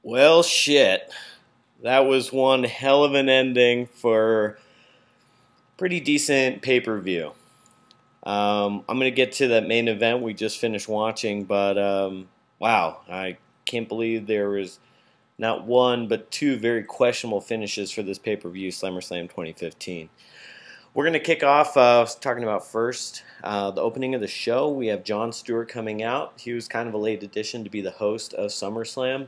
Well, shit. That was one hell of an ending for pretty decent pay-per-view. I'm going to get to that main event we just finished watching, but wow, I can't believe there was not one but two very questionable finishes for this pay-per-view, Summerslam 2015. We're going to kick off talking about first the opening of the show. We have Jon Stewart coming out. He was kind of a late addition to be the host of SummerSlam.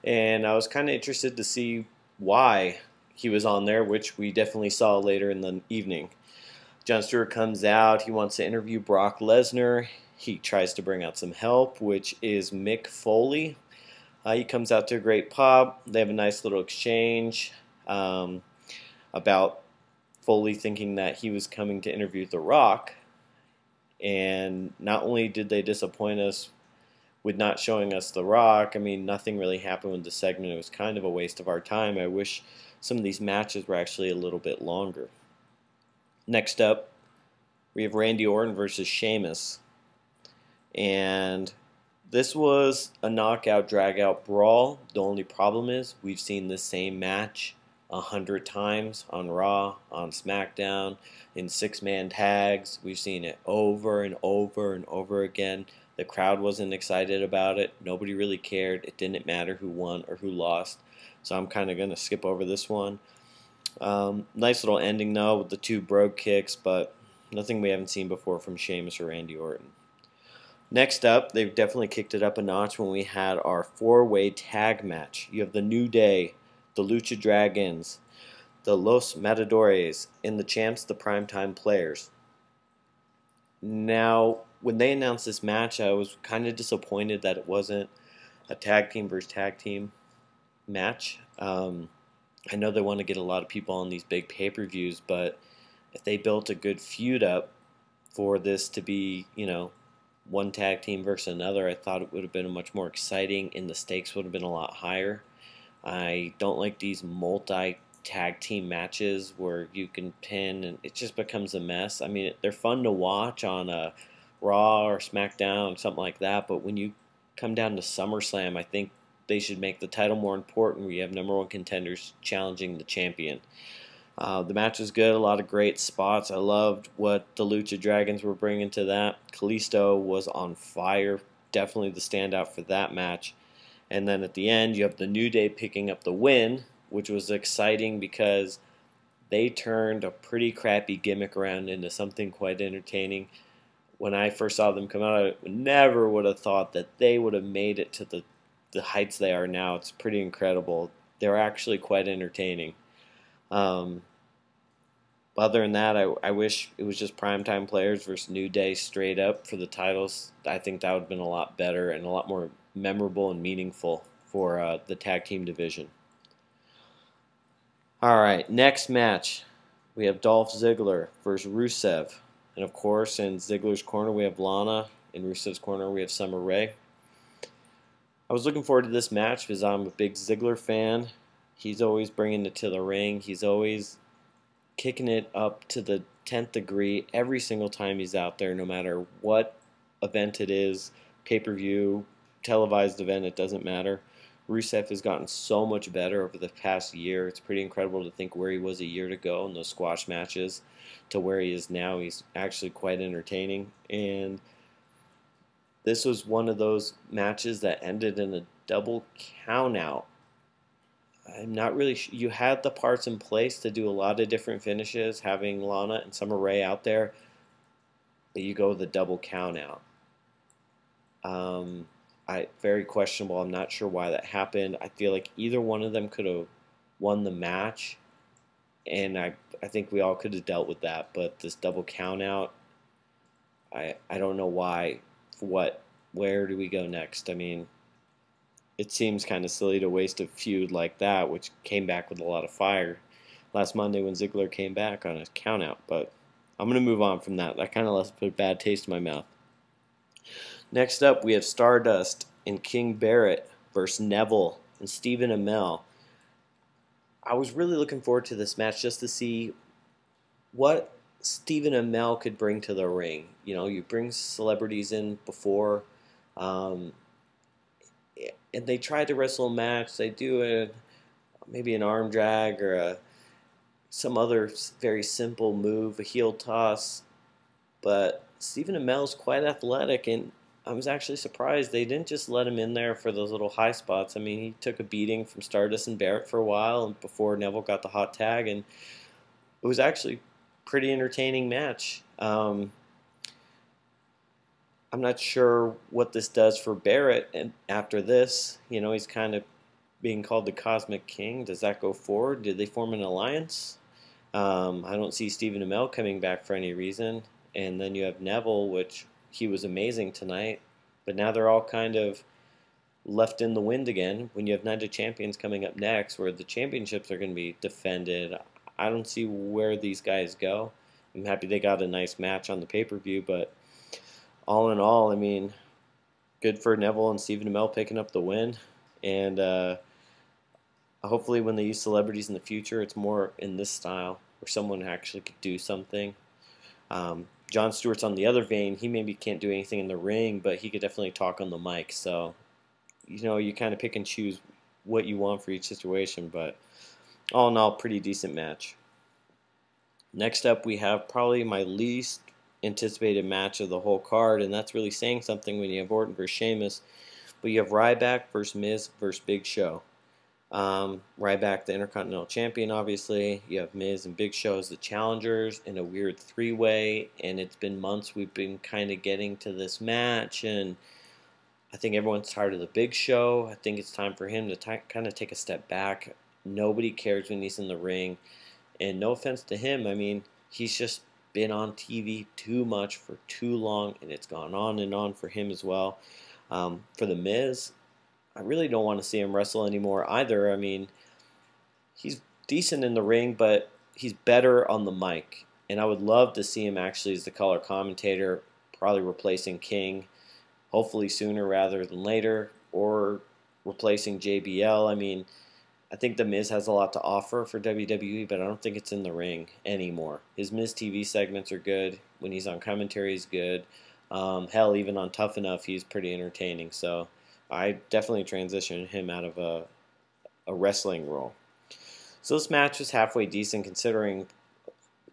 And I was kind of interested to see why he was on there, which we definitely saw later in the evening. Jon Stewart comes out. He wants to interview Brock Lesnar. He tries to bring out some help, which is Mick Foley. He comes out to a great pop. They have a nice little exchange about Foley thinking that he was coming to interview The Rock. And not only did they disappoint us with not showing us The Rock, I mean, nothing really happened with the segment. It was kind of a waste of our time. I wish some of these matches were actually a little bit longer. Next up, we have Randy Orton versus Sheamus. And this was a knockout, drag-out brawl. The only problem is we've seen the same match 100 times on Raw, on SmackDown, in six-man tags. We've seen it over and over and over again. The crowd wasn't excited about it. Nobody really cared. It didn't matter who won or who lost. So I'm kind of going to skip over this one. Nice little ending, though, with the two brogue kicks, but nothing we haven't seen before from Sheamus or Randy Orton. Next up, they've definitely kicked it up a notch when we had our four-way tag match. You have the New Day, the Lucha Dragons, the Los Matadores, and the Champs, the Primetime Players. Now, when they announced this match, I was kind of disappointed that it wasn't a tag team versus tag team match. I know they want to get a lot of people on these big pay-per-views, but if they built a good feud up for this to be, one tag team versus another, I thought it would have been much more exciting and the stakes would have been a lot higher. I don't like these multi-tag team matches where you can pin and it just becomes a mess. I mean, they're fun to watch on a Raw or SmackDown, something like that, but when you come down to SummerSlam, I think they should make the title more important where you have number one contenders challenging the champion. The match was good, a lot of great spots. I loved what the Lucha Dragons were bringing to that. Kalisto was on fire, definitely the standout for that match. And then at the end, you have the New Day picking up the win, which was exciting because they turned a pretty crappy gimmick around into something quite entertaining. When I first saw them come out, I never would have thought that they would have made it to the heights they are now. It's pretty incredible. They're actually quite entertaining. Other than that, I wish it was just Primetime Players versus New Day straight up for the titles. I think that would have been a lot better and a lot more memorable and meaningful for the tag team division. All right, next match. We have Dolph Ziggler versus Rusev. And of course, in Ziggler's corner, we have Lana. In Rusev's corner, we have Summer Rae. I was looking forward to this match because I'm a big Ziggler fan. He's always bringing it to the ring. He's always kicking it up to the 10th degree every single time he's out there, no matter what event it is, pay-per-view, televised event, it doesn't matter. Rusev has gotten so much better over the past year. It's pretty incredible to think where he was a year ago in those squash matches to where he is now. He's actually quite entertaining. And this was one of those matches that ended in a double countout. I'm not really sure. You had the parts in place to do a lot of different finishes, having Lana and Summer Rae out there, but you go with the double countout. Very questionable. I'm not sure why that happened. I feel like either one of them could have won the match, and I think we all could have dealt with that. But this double countout, I don't know why. Where do we go next? I mean, it seems kind of silly to waste a feud like that, which came back with a lot of fire last Monday when Ziggler came back on a countout. But I'm going to move on from that. That kind of left a bad taste in my mouth. Next up, we have Stardust and King Barrett versus Neville and Stephen Amell. I was really looking forward to this match just to see what Stephen Amell could bring to the ring. You bring celebrities in before. and they tried to wrestle a match. They do maybe an arm drag or some other very simple move, a heel toss. But Stephen Amell's quite athletic, and I was actually surprised they didn't just let him in there for those little high spots. I mean, he took a beating from Stardust and Barrett for a while and before Neville got the hot tag, and it was actually a pretty entertaining match. I'm not sure what this does for Barrett, and after this, he's kind of being called the Cosmic King. Does that go forward? Did they form an alliance? I don't see Stephen Amell coming back for any reason. And then you have Neville, which he was amazing tonight. But now they're all kind of left in the wind again when you have Night of Champions coming up next, where the championships are going to be defended. I don't see where these guys go. I'm happy they got a nice match on the pay-per-view, but all in all, I mean, good for Neville and Stephen Amell picking up the win. And hopefully when they use celebrities in the future, it's more in this style where someone actually could do something. Jon Stewart's on the other vein. He maybe can't do anything in the ring, but he could definitely talk on the mic. So, you kind of pick and choose what you want for each situation. But all in all, pretty decent match. Next up, we have probably my least anticipated match of the whole card, and that's really saying something when you have Orton versus Sheamus. But you have Ryback versus Miz versus Big Show. Ryback, the Intercontinental Champion, obviously. You have Miz and Big Show as the challengers in a weird three-way, and it's been months we've been kind of getting to this match, and I think everyone's tired of the Big Show. I think it's time for him to kind of take a step back. Nobody cares when he's in the ring, and no offense to him, I mean, he's just been on TV too much for too long, and it's gone on and on for him as well. For The Miz, I really don't want to see him wrestle anymore either. I mean, he's decent in the ring, but he's better on the mic. And I would love to see him actually as the color commentator, probably replacing King, hopefully sooner rather than later, or replacing JBL. I mean, I think The Miz has a lot to offer for WWE, but I don't think it's in the ring anymore. His Miz TV segments are good. When he's on commentary, he's good. Hell, even on Tough Enough, he's pretty entertaining. So I definitely transitioned him out of a wrestling role. So this match was halfway decent considering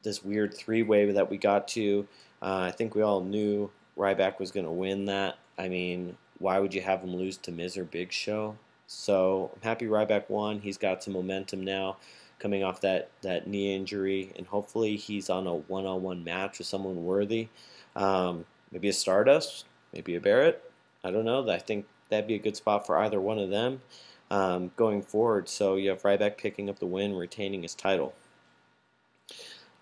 this weird three-way that we got to. I think we all knew Ryback was going to win that. I mean, why would you have him lose to Miz or Big Show? So I'm happy Ryback won. He's got some momentum now coming off that knee injury, and hopefully he's on a one-on-one match with someone worthy. Maybe a Stardust, maybe a Barrett. I don't know. I think that'd be a good spot for either one of them going forward. So you have Ryback picking up the win, retaining his title.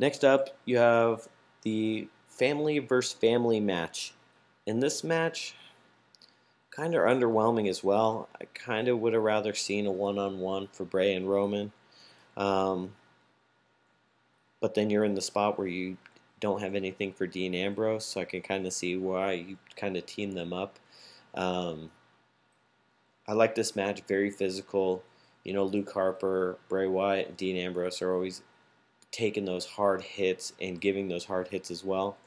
Next up, you have the family versus family match. In this match, kind of underwhelming as well. I kind of would have rather seen a one-on-one for Bray and Roman. But then you're in the spot where you don't have anything for Dean Ambrose, so I can kind of see why you kind of team them up. I like this match, very physical. Luke Harper, Bray Wyatt, and Dean Ambrose are always taking those hard hits and giving those hard hits as well.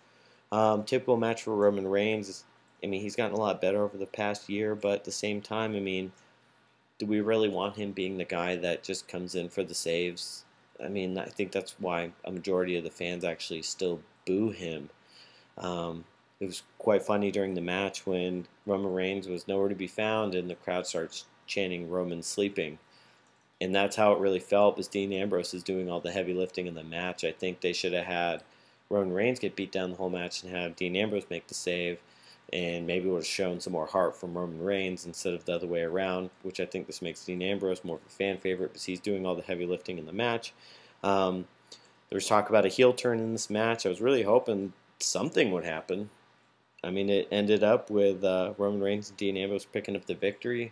Typical match for Roman Reigns. I mean, he's gotten a lot better over the past year, but at the same time, I mean, do we really want him being the guy that just comes in for the saves? I mean, I think that's why a majority of the fans actually still boo him. It was quite funny during the match when Roman Reigns was nowhere to be found and the crowd starts chanting Roman sleeping. And that's how it really felt, because Dean Ambrose is doing all the heavy lifting in the match. I think they should have had Roman Reigns get beat down the whole match and have Dean Ambrose make the save. And maybe it would have shown some more heart from Roman Reigns instead of the other way around, which I think this makes Dean Ambrose more of a fan favorite because he's doing all the heavy lifting in the match. There was talk about a heel turn in this match. I was really hoping something would happen. I mean, it ended up with Roman Reigns and Dean Ambrose picking up the victory.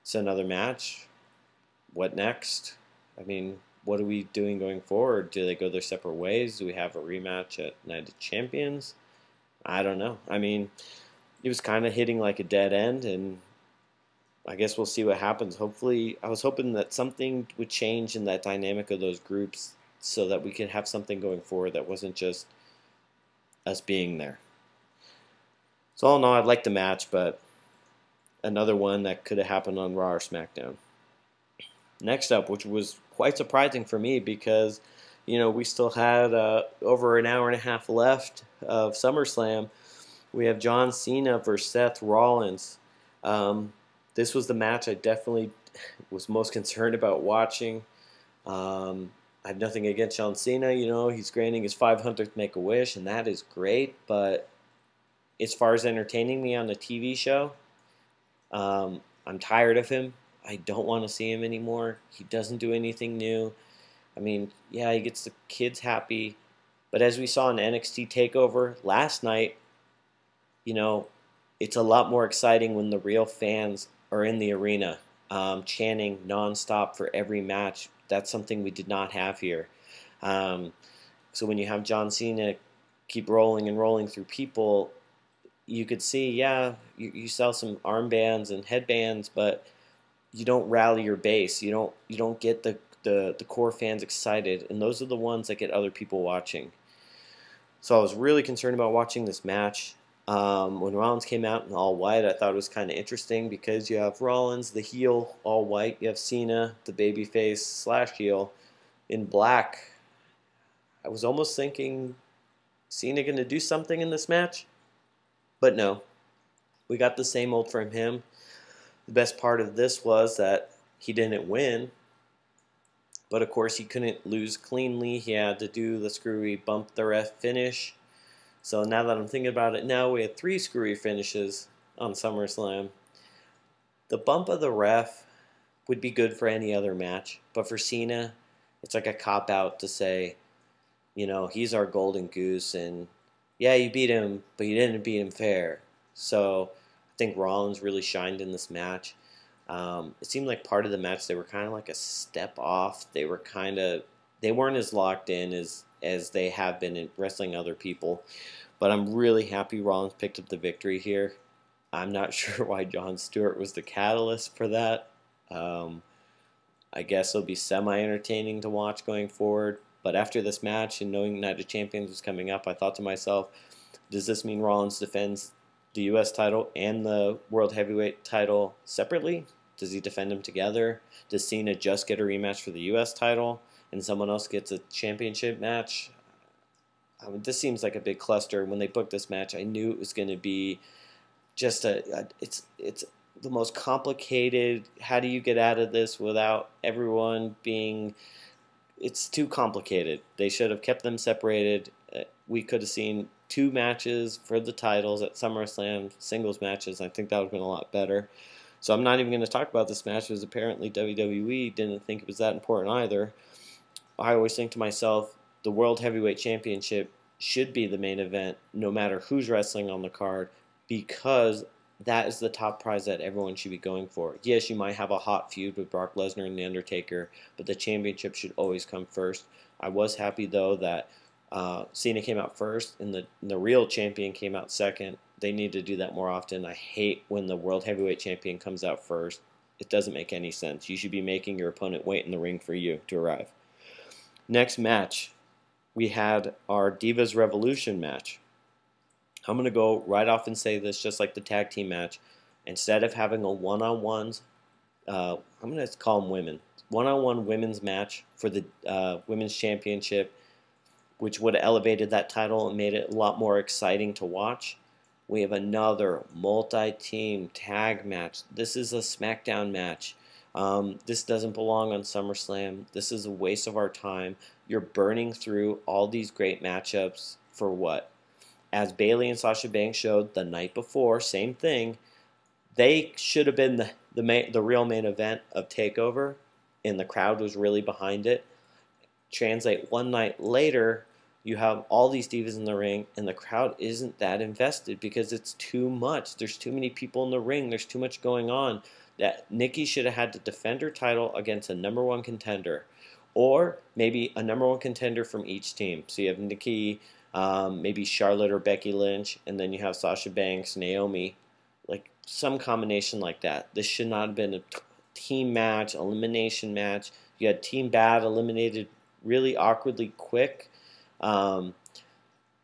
It's another match. What next? I mean, what are we doing going forward? Do they go their separate ways? Do we have a rematch at Night of Champions? I don't know. I mean, it was kind of hitting like a dead end, and I guess we'll see what happens. Hopefully, I was hoping that something would change in that dynamic of those groups so that we could have something going forward that wasn't just us being there. So all in all, I'd like the match, but another one that could have happened on Raw or SmackDown. Next up, which was quite surprising for me because, we still had over an hour and a half left of SummerSlam. We have John Cena versus Seth Rollins. This was the match I definitely was most concerned about watching. I have nothing against John Cena. He's granting his 500th Make-A-Wish, and that is great. But as far as entertaining me on the TV show, I'm tired of him. I don't want to see him anymore. He doesn't do anything new. I mean, yeah, he gets the kids happy. But as we saw in NXT TakeOver last night, it's a lot more exciting when the real fans are in the arena, chanting nonstop for every match. That's something we did not have here. So when you have John Cena keep rolling and rolling through people, you could see, yeah, you sell some armbands and headbands, but you don't rally your base. You don't get the core fans excited, and those are the ones that get other people watching. So I was really concerned about watching this match. When Rollins came out in all white, I thought it was kind of interesting because you have Rollins, the heel, all white. You have Cena, the babyface / heel, in black. I was almost thinking, Cena going to do something in this match? But no. We got the same old from him. The best part of this was that he didn't win. But of course, he couldn't lose cleanly. He had to do the screwy bump the ref finish. So now that I'm thinking about it now, we had 3 screwy finishes on SummerSlam. The bump of the ref would be good for any other match. But for Cena, it's like a cop-out to say, he's our golden goose. And yeah, you beat him, but you didn't beat him fair. So I think Rollins really shined in this match. It seemed like part of the match they were kind of like a step off. They weren't as locked in as they have been in wrestling other people. But I'm really happy Rollins picked up the victory here. I'm not sure why Jon Stewart was the catalyst for that. I guess it'll be semi-entertaining to watch going forward. But after this match and knowing Night of Champions was coming up, I thought to myself, does this mean Rollins defends the U.S. title and the World Heavyweight title separately? Does he defend them together? Does Cena just get a rematch for the U.S. title and someone else gets a championship match? This seems like a big cluster. When they booked this match, I knew it was going to be just it's the most complicated. How do you get out of this without everyone being... It's too complicated. They should have kept them separated. We could have seen 2 matches for the titles at SummerSlam, singles matches. I think that would have been a lot better. So I'm not even going to talk about this match because apparently WWE didn't think it was that important either. I always think to myself, the World Heavyweight Championship should be the main event no matter who's wrestling on the card because that is the top prize that everyone should be going for. Yes, you might have a hot feud with Brock Lesnar and The Undertaker, but the championship should always come first. I was happy, though, that Cena came out first and the real champion came out second. They need to do that more often. I hate when the World Heavyweight Champion comes out first. It doesn't make any sense. You should be making your opponent wait in the ring for you to arrive. Next match, we had our Divas Revolution match. I'm going to go right off and say this, just like the tag team match. Instead of having a one-on-ones, I'm going to call them women. One-on-one women's match for the women's championship, which would have elevated that title and made it a lot more exciting to watch. We have another multi-team tag match. This is a SmackDown match. This doesn't belong on SummerSlam. This is a waste of our time. You're burning through all these great matchups for what? As Bayley and Sasha Banks showed the night before, same thing. They should have been the real main event of TakeOver, and the crowd was really behind it. Translate one night later, you have all these divas in the ring, and the crowd isn't that invested because it's too much. There's too many people in the ring. There's too much going on. That Nikki should have had to defend her title against a #1 contender, or maybe a #1 contender from each team. So you have Nikki, maybe Charlotte or Becky Lynch, and then you have Sasha Banks, Naomi, like some combination like that. This should not have been a team match, elimination match. You had Team Bad eliminated really awkwardly quick.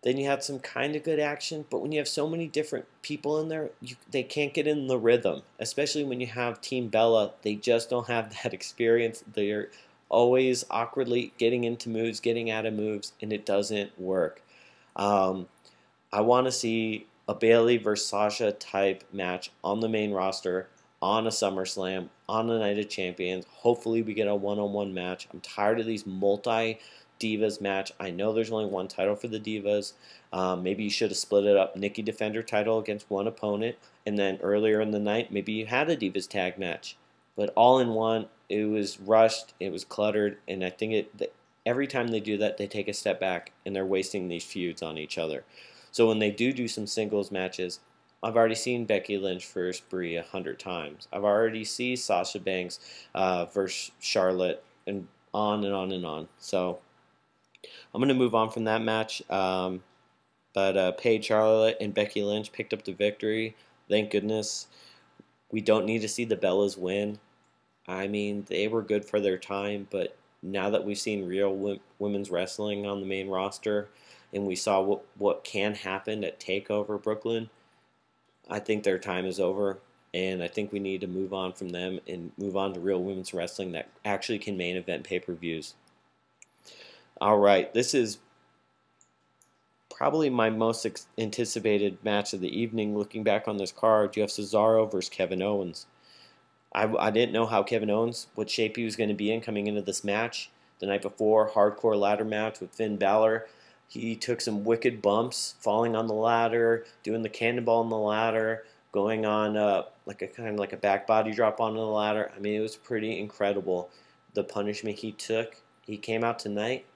Then you had some kind of good action, but when you have so many different people in there, they can't get in the rhythm. Especially when you have Team Bella, they just don't have that experience. They're always awkwardly getting into moves, getting out of moves, and it doesn't work. Um, I want to see a Bayley versus Sasha type match on the main roster, on a SummerSlam, on the Night of Champions. Hopefully we get a one-on-one match. I'm tired of these multi-divas match. I know there's only one title for the divas. Maybe you should have split it up. Nikki defend her title against one opponent, and then earlier in the night, maybe you had a divas tag match. But all in one, it was rushed, it was cluttered, and I think every time they do that, they take a step back, and they're wasting these feuds on each other. So when they do some singles matches, I've already seen Becky Lynch versus Brie 100 times. I've already seen Sasha Banks versus Charlotte, and on and on and on. So I'm going to move on from that match. But Paige Charlotte and Becky Lynch picked up the victory. Thank goodness. We don't need to see the Bellas win. I mean, they were good for their time, but now that we've seen real women's wrestling on the main roster, and we saw what can happen at TakeOver Brooklyn, I think their time is over, and I think we need to move on from them and move on to real women's wrestling that actually can main event pay-per-views. All right, this is probably my most anticipated match of the evening. Looking back on this card, you have Cesaro versus Kevin Owens. I didn't know how Kevin Owens, what shape he was going to be in coming into this match. The night before, hardcore ladder match with Finn Balor. He took some wicked bumps, falling on the ladder, doing the cannonball on the ladder, going on like a kind of like a back body drop onto the ladder. I mean, it was pretty incredible, the punishment he took. He came out tonight.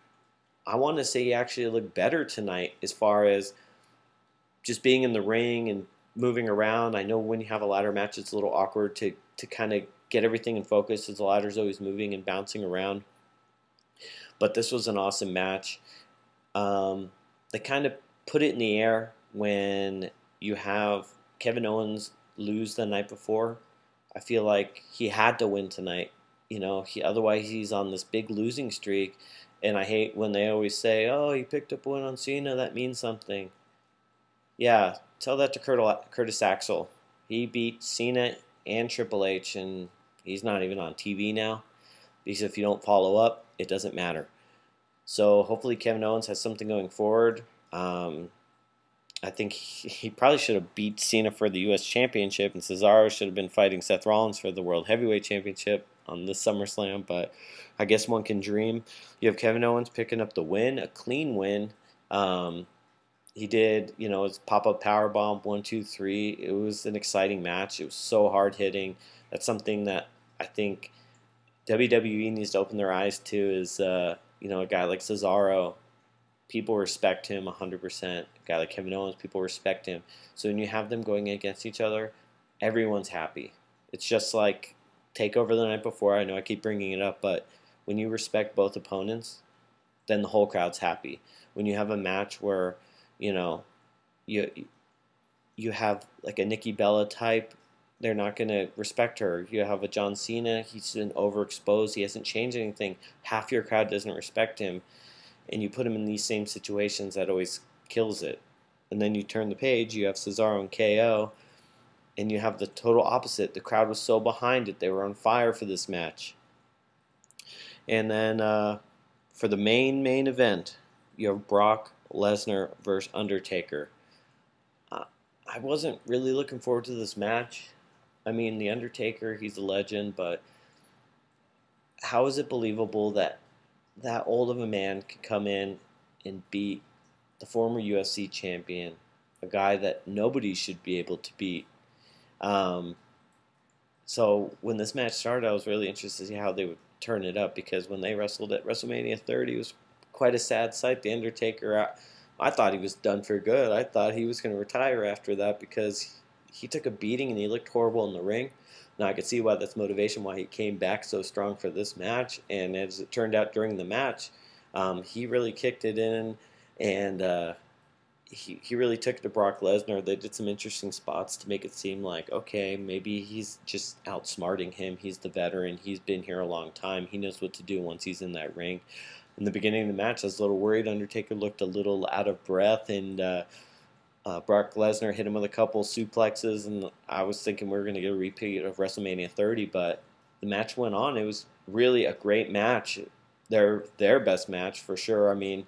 I want to say he actually looked better tonight as far as just being in the ring and moving around. I know when you have a ladder match, it's a little awkward to kind of get everything in focus as the ladder's always moving and bouncing around. But this was an awesome match. They kind of put it in the air when you have Kevin Owens lose the night before. I feel like he had to win tonight. You know, otherwise he's on this big losing streak. And I hate when they always say, "Oh, he picked up a win on Cena. That means something." Yeah, tell that to Curtis Axel. He beat Cena and Triple H, and he's not even on TV now. Because if you don't follow up, it doesn't matter. So hopefully Kevin Owens has something going forward. I think he probably should have beat Cena for the U.S. Championship, and Cesaro should have been fighting Seth Rollins for the World Heavyweight Championship on this SummerSlam, but I guess one can dream. You have Kevin Owens picking up the win, a clean win. He did, his pop-up powerbomb, 1, 2, 3. It was an exciting match. It was so hard-hitting. That's something that I think WWE needs to open their eyes to is, a guy like Cesaro. People respect him 100%. A guy like Kevin Owens, people respect him. So when you have them going against each other, everyone's happy. It's just like TakeOver the night before. I know I keep bringing it up, but when you respect both opponents, then the whole crowd's happy. When you have a match where, you have like a Nikki Bella type, they're not going to respect her. You have a John Cena, he's been overexposed, he hasn't changed anything. Half your crowd doesn't respect him. And you put him in these same situations, that always kills it. And then you turn the page, you have Cesaro and KO, and you have the total opposite. The crowd was so behind it. They were on fire for this match. And then for the main event, you have Brock Lesnar versus Undertaker. I wasn't really looking forward to this match. I mean, the Undertaker, he's a legend, but how is it believable that old of a man could come in and beat the former UFC champion, a guy that nobody should be able to beat? So when this match started, I was really interested to see how they would turn it up, because when they wrestled at WrestleMania 30, it was quite a sad sight. The Undertaker, I thought he was done for good. I thought he was going to retire after that because he took a beating and he looked horrible in the ring. Now I could see why that's motivation, why he came back so strong for this match. And as it turned out during the match, he really kicked it in, and he really took it to Brock Lesnar. They did some interesting spots to make it seem like, okay, maybe he's just outsmarting him. He's the veteran. He's been here a long time. He knows what to do once he's in that ring. in the beginning of the match. I was a little worried. Undertaker looked a little out of breath, and Brock Lesnar hit him with a couple suplexes, and I was thinking we were going to get a repeat of WrestleMania 30, but the match went on. It was really a great match. Their best match for sure. I mean,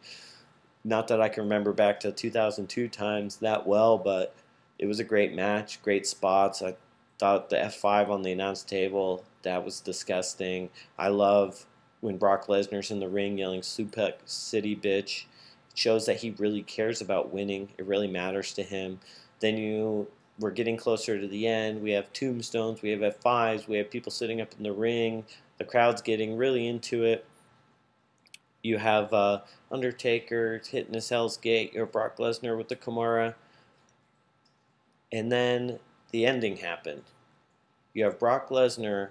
not that I can remember back to 2002 times that well, but it was a great match, great spots. I thought the F5 on the announce table, that was disgusting. I love when Brock Lesnar's in the ring yelling Suplex City bitch. It shows that he really cares about winning. It really matters to him. Then we're getting closer to the end. We have tombstones, we have F5s, we have people sitting up in the ring. The crowd's getting really into it. You have Undertaker hitting his Hell's Gate, or Brock Lesnar with the Kimura. And then the ending happened. You have Brock Lesnar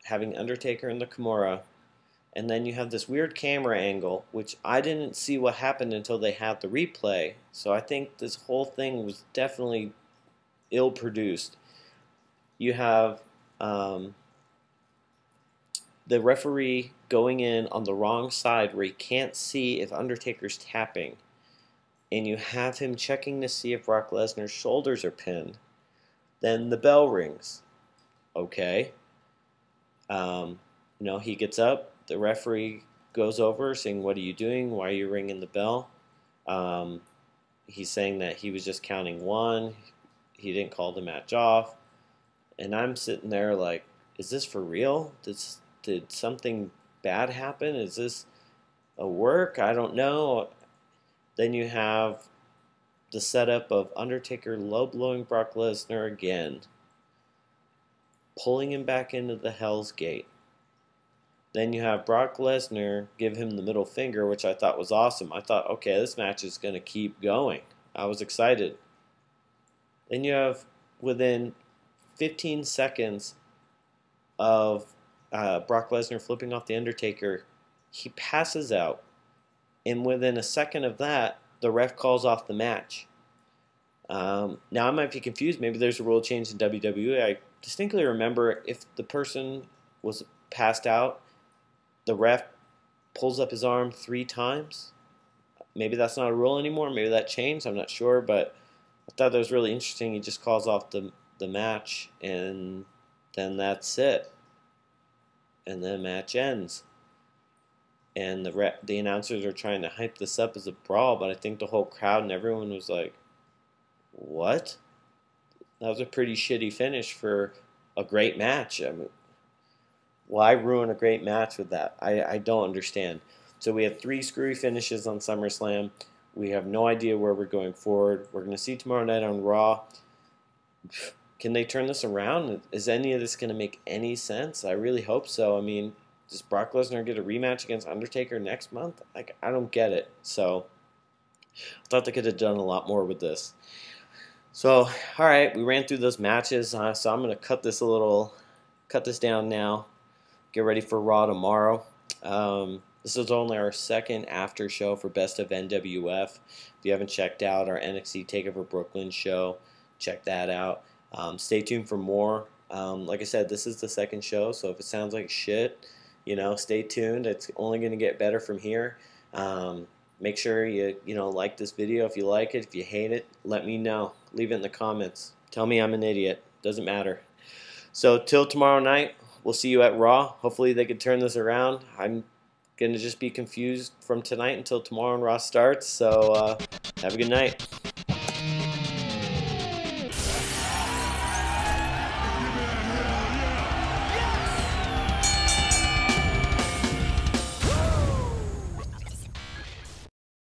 having Undertaker in the Kimura, and then you have this weird camera angle, which I didn't see what happened until they had the replay. So I think this whole thing was definitely ill-produced. You have the referee going in on the wrong side where he can't see if Undertaker's tapping, and you have him checking to see if Brock Lesnar's shoulders are pinned. Then the bell rings. Okay. He gets up. The referee goes over saying, "What are you doing? Why are you ringing the bell?" He's saying that he was just counting one. He didn't call the match off. And I'm sitting there like, is this for real? Did something bad happen? Is this a work? I don't know. Then you have the setup of Undertaker low-blowing Brock Lesnar again, pulling him back into the Hell's Gate. Then you have Brock Lesnar give him the middle finger, which I thought was awesome. I thought, okay, this match is going to keep going. I was excited. Then you have, within 15 seconds of Brock Lesnar flipping off The Undertaker, he passes out. And within a second of that, the ref calls off the match. Now, I might be confused. Maybe there's a rule change in WWE. I distinctly remember if the person was passed out, the ref pulls up his arm 3 times. Maybe that's not a rule anymore. Maybe that changed. I'm not sure. But I thought that was really interesting. He just calls off the match, and then that's it. And the match ends. And the announcers are trying to hype this up as a brawl, but I think the whole crowd and everyone was like, what? That was a pretty shitty finish for a great match. I mean, why ruin a great match with that? I don't understand. So we have 3 screwy finishes on SummerSlam. We have no idea where we're going forward. We're going to see tomorrow night on Raw. Can they turn this around? Is any of this going to make any sense? I really hope so. I mean, does Brock Lesnar get a rematch against Undertaker next month? Like, I don't get it. So I thought they could have done a lot more with this. So, all right, we ran through those matches. So I'm going to cut this down now. Get ready for Raw tomorrow. This is only our second after show for Best of NWF. If you haven't checked out our NXT TakeOver Brooklyn show, check that out. Stay tuned for more. Like I said, this is the second show, so if it sounds like shit, stay tuned. It's only going to get better from here. Make sure you like this video if you like it. If you hate it, let me know. Leave it in the comments. Tell me I'm an idiot. Doesn't matter. So till tomorrow night, we'll see you at Raw. Hopefully they can turn this around. I'm going to just be confused from tonight until tomorrow when Raw starts. So have a good night.